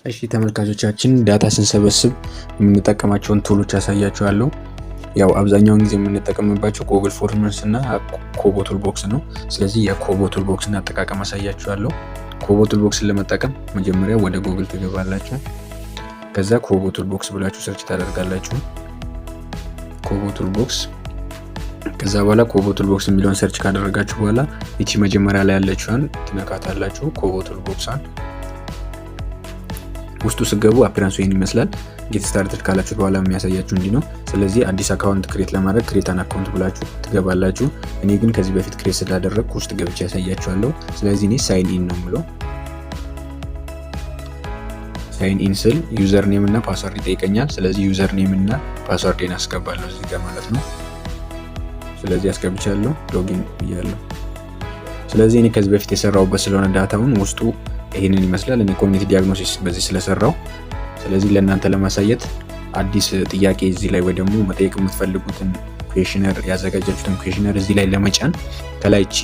እሺ ተመልካቾቻችን ዳታ ስንሰበስብ የምንጠቀማቸውን ቱሎች ያሳያችኋለሁ። ያው አብዛኛውን ጊዜ የምንጠቀምባቸው ጎግል ፎርምስ እና ኮቦ ቱልቦክስ ነው። ስለዚህ የኮቦ ቱልቦክስን አጠቃቀም አሳያችኋለሁ። ኮቦ ቱልቦክስን ለመጠቀም መጀመሪያ ወደ ጎግል ትገባላችሁ። ከዛ ኮቦ ቱልቦክስ ብላችሁ ሰርች ታደርጋላችሁ። ኮቦ ቱልቦክስ ከዛ በኋላ ኮቦ ቱልቦክስ የሚለውን ሰርች ካደረጋችሁ በኋላ እቺ መጀመሪያ ላይ ያለችውን ትነካታላችሁ። ኮቦ ቱልቦክሳን ውስጡ ስገቡ አፒራንሱ ይሄን ይመስላል። ጌት ስታርትድ ካላችሁ በኋላ የሚያሳያችሁ እንዲህ ነው። ስለዚህ አዲስ አካውንት ክሬት ለማድረግ ክሬት አን አካውንት ብላችሁ ትገባላችሁ። እኔ ግን ከዚህ በፊት ክሬት ስላደረግኩ ውስጥ ገብቼ ያሳያችኋለሁ። ስለዚህ እኔ ሳይን ኢን ነው የምለው። ሳይን ኢን ስል ዩዘር ኔም እና ፓስወርድ ይጠይቀኛል። ስለዚህ ዩዘር ኔም እና ፓስወርዴን አስገባለሁ እዚህ ጋር ማለት ነው። ስለዚህ አስገብቻለሁ፣ ሎጊን ብያለሁ። ስለዚህ እኔ ከዚህ በፊት የሰራሁበት ስለሆነ ዳታውን ውስጡ ይሄንን ይመስላል። እኔ ኮሚኒቲ ዲያግኖሲስ በዚህ ስለሰራው ስለዚህ ለእናንተ ለማሳየት አዲስ ጥያቄ እዚህ ላይ ወይ ደግሞ መጠየቅ የምትፈልጉትን ኩዌሽነር ያዘጋጃችሁትን ኩዌሽነር እዚህ ላይ ለመጫን ከላይ እቺ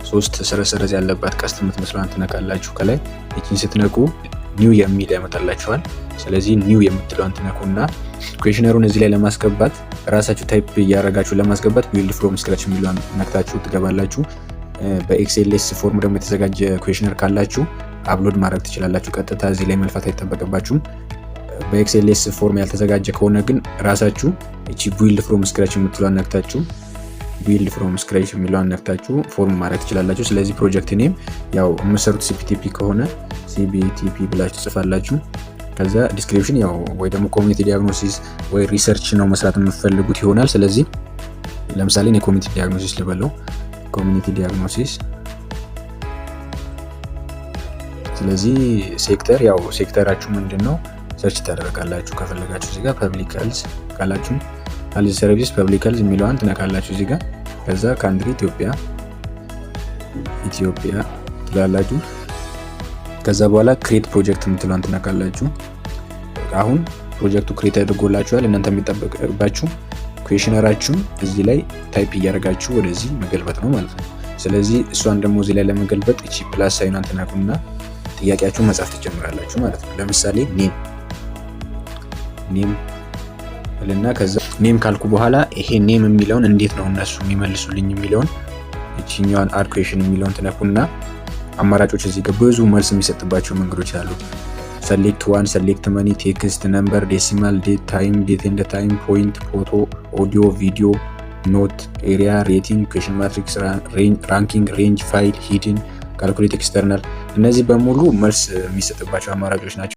3 ሰረሰረዝ ያለባት ቀስት የምትመስለዋን ትነካላችሁ። ከላይ እቺን ስትነኩ ኒው የሚል ያመጣላችኋል። ስለዚህ ኒው የምትለዋን ትነኩና ኩዌሽነሩን እዚህ ላይ ለማስገባት ራሳችሁ ታይፕ እያደረጋችሁ ለማስገባት ቢልድ ፍሮም ስክራች የሚለውን ነክታችሁ ትገባላችሁ። በኤክስኤልኤስ ፎርም ደግሞ የተዘጋጀ ኩዌሽነር ካላችሁ አፕሎድ ማድረግ ትችላላችሁ። ቀጥታ እዚህ ላይ መልፋት አይጠበቅባችሁም። በኤክስኤልኤስ ፎርም ያልተዘጋጀ ከሆነ ግን ራሳችሁ እቺ ቢልድ ፍሮም ስክራች የምትለዋን ነክታችሁ ቢልድ ፍሮም ስክራች የሚለዋን ነክታችሁ ፎርም ማድረግ ትችላላችሁ። ስለዚህ ፕሮጀክት ኔም ያው የምትሰሩት ሲፒቲፒ ከሆነ ሲቢቲፒ ብላችሁ ትጽፋላችሁ። ከዛ ዲስክሪፕሽን ያው ወይ ደግሞ ኮሚኒቲ ዲያግኖሲስ ወይ ሪሰርች ነው መስራት የምትፈልጉት ይሆናል። ስለዚህ ለምሳሌ እኔ ኮሚኒቲ ዲያግኖሲስ ልበለው፣ ኮሚኒቲ ዲያግኖሲስ። ስለዚህ ሴክተር ያው ሴክተራችሁ ምንድነው ሰርች ታደርጋላችሁ። ከፈለጋችሁ እዚህ ጋር ፐብሊክ ሄልዝ ካላችሁ ሄልዝ ሰርቪስ ፐብሊክ ሄልዝ የሚለውን ትነካላችሁ እዚህ ጋር። ከዛ ካንትሪ ኢትዮጵያ ትላላችሁ። ከዛ በኋላ ክሬት ፕሮጀክት የምትለውን ትነካላችሁ። አሁን ፕሮጀክቱ ክሬት አድርጎላችኋል። እናንተ የሚጠበቅባችሁ ኩዌሽነራችሁን እዚህ ላይ ታይፕ እያደረጋችሁ ወደዚህ መገልበጥ ነው ማለት ነው። ስለዚህ እሷን ደግሞ እዚህ ላይ ለመገልበጥ እቺ ፕላስ ሳይኗን ትነኩና ጥያቄያችሁን መጻፍ ትጀምራላችሁ ማለት ነው። ለምሳሌ ኔም እና ከዛ ኔም ካልኩ በኋላ ይሄ ኔም የሚለውን እንዴት ነው እነሱ የሚመልሱልኝ የሚለውን እቺኛዋን አድ ኩዌሽን የሚለውን ትነኩና አማራጮች እዚህ ጋር ብዙ መልስ የሚሰጥባቸው መንገዶች አሉ። ሰሌክት ዋን፣ ሰሌክት መኒ፣ ቴክስት፣ ነምበር፣ ዴሲማል፣ ዴት፣ ታይም፣ ዴት ኤንድ ታይም፣ ፖይንት፣ ፎቶ፣ ኦዲዮ፣ ቪዲዮ፣ ኖት፣ ኤሪያ፣ ሬቲንግ፣ ኩዌሽን ማትሪክስ፣ ራንኪንግ፣ ሬንጅ፣ ፋይል፣ ሂድን፣ ካልኩሌት፣ ኤክስተርናል። እነዚህ በሙሉ መልስ የሚሰጥባቸው አማራጮች ናቸው።